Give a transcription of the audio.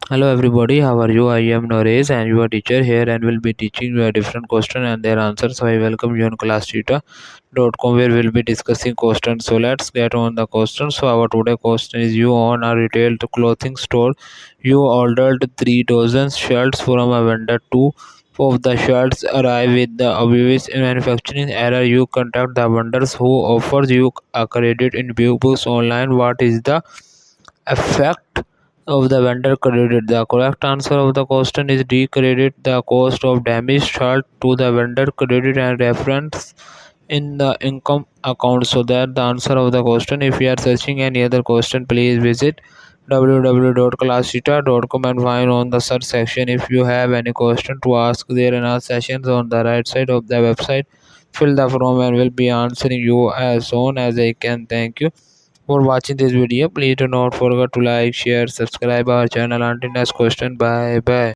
Hello everybody, how are you? I am Naresh and your teacher here and will be teaching you a different question and their answers. So I welcome you on classtheta.com where we'll be discussing questions. So let's get on the question. So our today question is, you own a retail clothing store. You ordered 3 dozen shirts from a vendor. Two of the shirts arrive with the obvious manufacturing error. You contact the vendors who offers you a credit in quickbooks online. What is the effect of the vendor credit? The correct answer of the question is D. Credit the cost of damaged shirt to the vendor credit and reference in the income account. So that the answer of the question. If you are searching any other question, please visit www.classtheta.com and find on the search section. If you have any question to ask, there are sessions on the right side of the website. Fill the form and will be answering you as soon as I can. Thank you for watching this video. Please do not forget to like, share, subscribe our channel. Until next question, bye bye.